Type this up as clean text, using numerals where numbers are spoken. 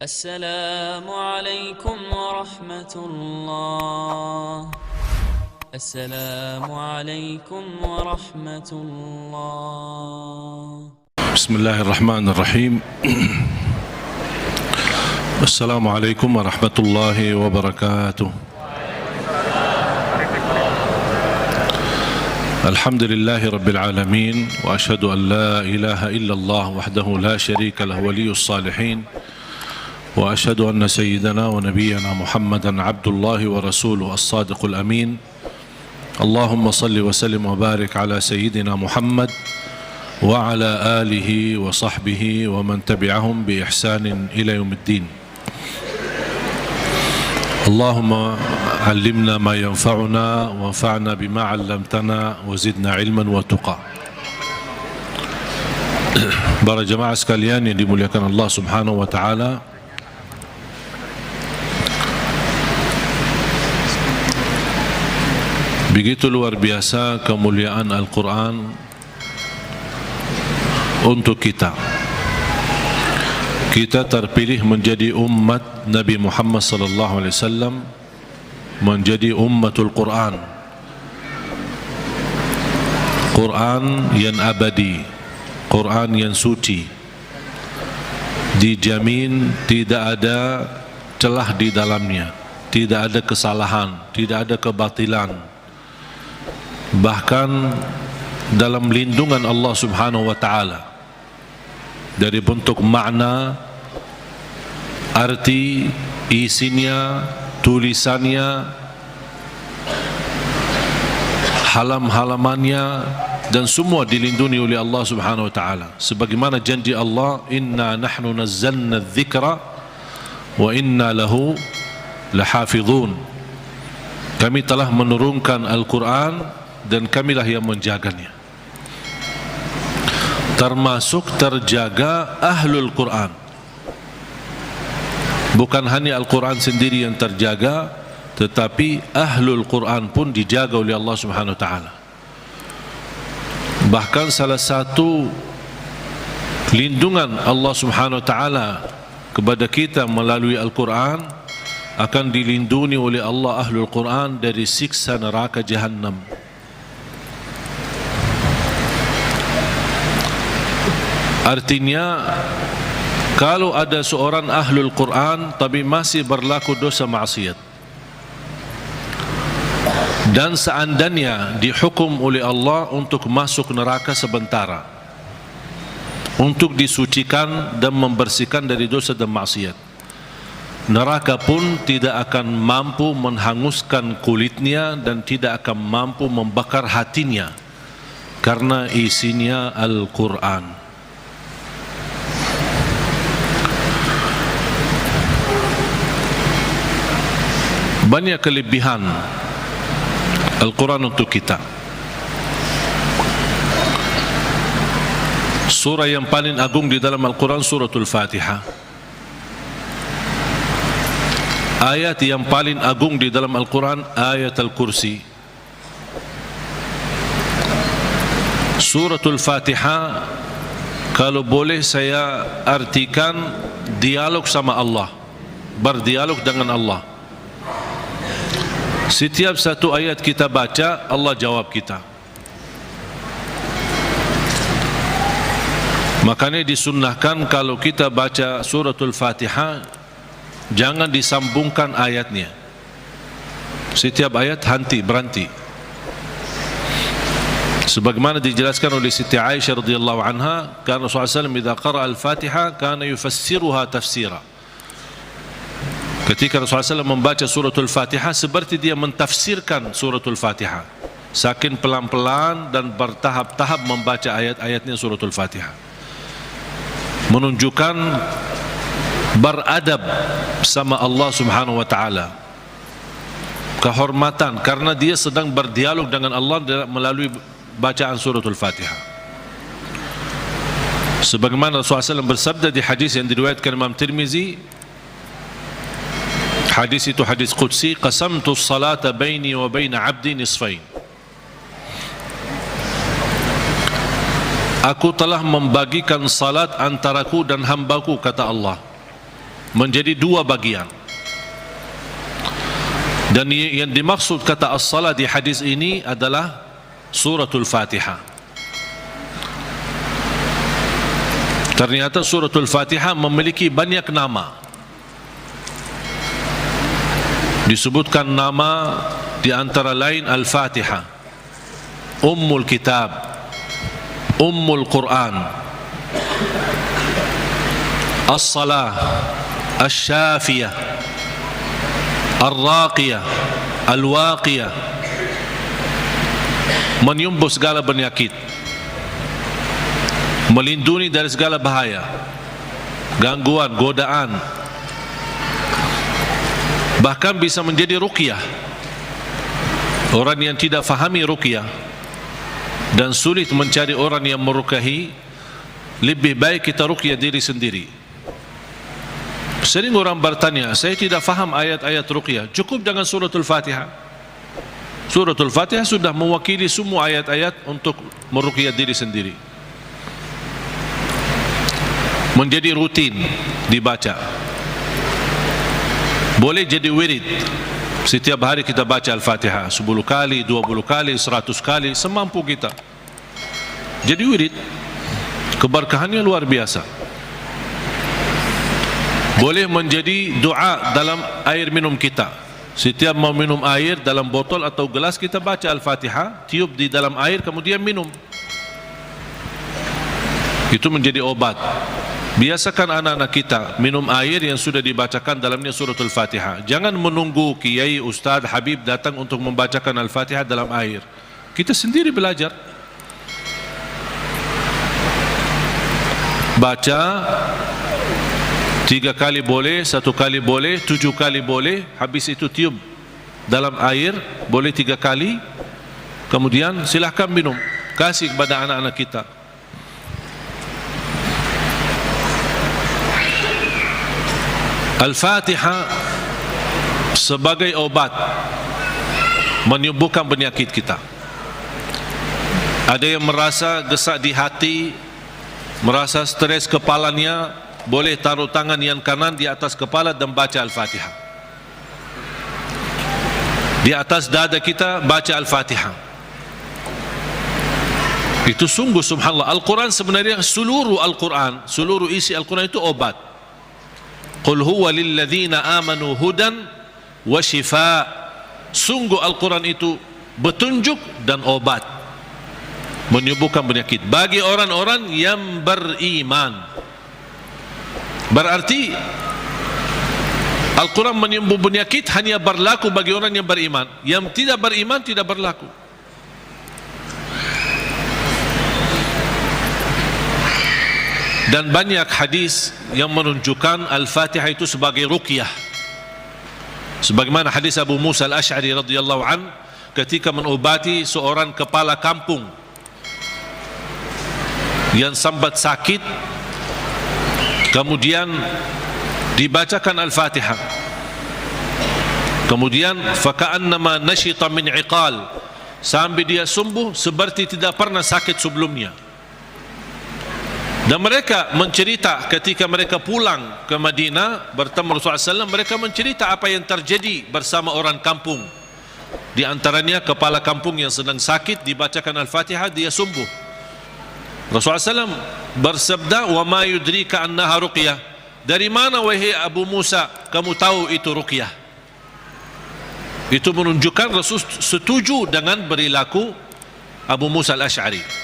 السلام عليكم ورحمة الله. السلام عليكم ورحمة الله. بسم الله الرحمن الرحيم. السلام عليكم ورحمة الله وبركاته. الحمد لله رب العالمين، وأشهد أن لا إله إلا الله وحده لا شريك له ولي الصالحين، وأشهد أن سيدنا ونبينا محمدا عبد الله ورسوله الصادق الأمين. اللهم صل وسلم وبارك على سيدنا محمد وعلى آله وصحبه ومن تبعهم بإحسان إلى يوم الدين. اللهم علمنا ما ينفعنا وانفعنا بما علمتنا وزدنا علما وتقى. Para jemaah sekalian yang dimuliakan Allah Subhanahu wa taala, begitu luar biasa kemuliaan Al-Quran untuk kita. Kita terpilih menjadi umat Nabi Muhammad sallallahu alaihi wasallam, menjadi ummatul Quran. Quran yang abadi, Quran yang suci, dijamin tidak ada celah di dalamnya, tidak ada kesalahan, tidak ada kebatilan. Bahkan dalam lindungan Allah Subhanahu wa taala dari bentuk makna, arti, isinya, tulisannya, halam-halamannya, dan semua dilindungi oleh Allah Subhanahu wa taala. Sebagaimana janji Allah, inna nahnu nazzalna dzikra wa inna lahu lahafizun. Kami telah menurunkan Al-Quran dan kamilah yang menjaganya. Termasuk terjaga ahlul Quran. Bukan hanya Al-Quran sendiri yang terjaga, tetapi ahlul Quran pun dijaga oleh Allah Subhanahu wa taala. Bahkan salah satu lindungan Allah Subhanahu wa taala kepada kita melalui Al-Quran, akan dilindungi oleh Allah ahlul Quran dari siksa neraka Jahannam. Artinya, kalau ada seorang ahlul Quran tapi masih berlaku dosa maksiat, dan seandainya dihukum oleh Allah untuk masuk neraka sementara, untuk disucikan dan membersihkan dari dosa dan maksiat, neraka pun tidak akan mampu menghanguskan kulitnya dan tidak akan mampu membakar hatinya, karena isinya Al-Quran. Banyak kelebihan Al-Quran untuk kita. Surah yang paling agung di dalam Al-Quran suratul Fatihah. Ayat yang paling agung di dalam Al-Quran ayat Al-Kursi. Suratul Fatihah, kalau boleh saya artikan dialog sama Allah, berdialog dengan Allah. Setiap satu ayat kita baca, Allah jawab kita. Makanya disunnahkan kalau kita baca suratul Fatihah, jangan disambungkan ayatnya. Setiap ayat berhenti. Sebagaimana dijelaskan oleh Siti Aisyah radhiyallahu anha, karena Rasulullah SAW idza qara'a al-Fatihah kana yufassiruha tafsira. Ketika Rasulullah SAW membaca suratul Fatihah, seperti dia mentafsirkan suratul Fatihah, saking pelan-pelan dan bertahap-tahap membaca ayat-ayatnya suratul Fatihah, menunjukkan beradab sama Allah Subhanahu wa taala, kehormatan, karena dia sedang berdialog dengan Allah melalui bacaan suratul Fatihah. Sebagaimana Rasulullah SAW bersabda di hadis yang diriwayatkan Imam Tirmizi, hadis itu hadis qudsi, qasamtu as-salata baini wa baina 'abdi nisfain. Aku telah membagikan salat antaraku dan hambaku, kata Allah. menjadi dua bagian. Dan yang dimaksud kata as-salah di hadis ini adalah suratul Fatihah. Ternyata suratul Fatihah memiliki banyak nama. Disebutkan nama di antara lain Al-Fatihah, Ummul Kitab, Ummul Quran, As-Salah, Asy-Syafiyah, Ar-Raqiyah, Al-Waqiyah, menyembuh segala penyakit, melindungi dari segala bahaya, gangguan, godaan, bahkan bisa menjadi ruqyah. Orang yang tidak fahami ruqyah dan sulit mencari orang yang meruqyahi, lebih baik kita ruqyah diri sendiri. Sering orang bertanya, saya tidak faham ayat-ayat ruqyah, cukup dengan suratul Fatihah. Suratul Fatihah sudah mewakili semua ayat-ayat untuk meruqyah diri sendiri, menjadi rutin dibaca. Boleh jadi wirid, setiap hari kita baca Al-Fatihah 10 kali, 20 kali, 100 kali, semampu kita. Jadi wirid, keberkahannya luar biasa. Boleh menjadi doa dalam air minum kita. Setiap mau minum air dalam botol atau gelas, kita baca Al-Fatihah, tiup di dalam air, kemudian minum. Itu menjadi obat. Biasakan anak-anak kita minum air yang sudah dibacakan dalamnya suratul Fatihah. Jangan menunggu kiai, ustaz, habib datang untuk membacakan Al-Fatihah dalam air. Kita sendiri belajar. Baca 3 kali boleh, 1 kali boleh, 7 kali boleh. Habis itu tiup dalam air, boleh 3 kali. Kemudian silahkan minum, kasih kepada anak-anak kita. Al-Fatihah sebagai obat menyembuhkan penyakit kita. Ada yang merasa gesak di hati, merasa stres kepalanya, boleh taruh tangan yang kanan di atas kepala dan baca Al-Fatihah. Di atas dada kita baca Al-Fatihah. Itu sungguh subhanallah. Al-Quran sebenarnya seluruh Al-Quran, seluruh isi Al-Quran itu obat. Qul huwa lilladzina amanu hudan wa shifa. Sungguh Al-Quran itu petunjuk dan obat, menyembuhkan penyakit bagi orang-orang yang beriman. Berarti Al-Quran menyembuh penyakit hanya berlaku bagi orang yang beriman. Yang tidak beriman tidak berlaku. Dan banyak hadis yang menunjukkan Al-Fatihah itu sebagai ruqyah. Sebagaimana hadis Abu Musa Al-Asy'ari radhiyallahu an ketika mengobati seorang kepala kampung yang sambat sakit, kemudian dibacakan Al-Fatihah. Kemudian faka'annama nashita min iqal, sampai dia sembuh seperti tidak pernah sakit sebelumnya. Dan mereka mencerita ketika mereka pulang ke Madinah bertemu Rasulullah SAW, mereka mencerita apa yang terjadi bersama orang kampung. Di antaranya kepala kampung yang sedang sakit, dibacakan Al-Fatihah, dia sembuh. Rasulullah SAW bersabda, wa ma yudrika annaha ruqyah. Dari mana wahai Abu Musa kamu tahu itu ruqyah? Itu menunjukkan Rasul setuju dengan perilaku Abu Musa Al-Asy'ari.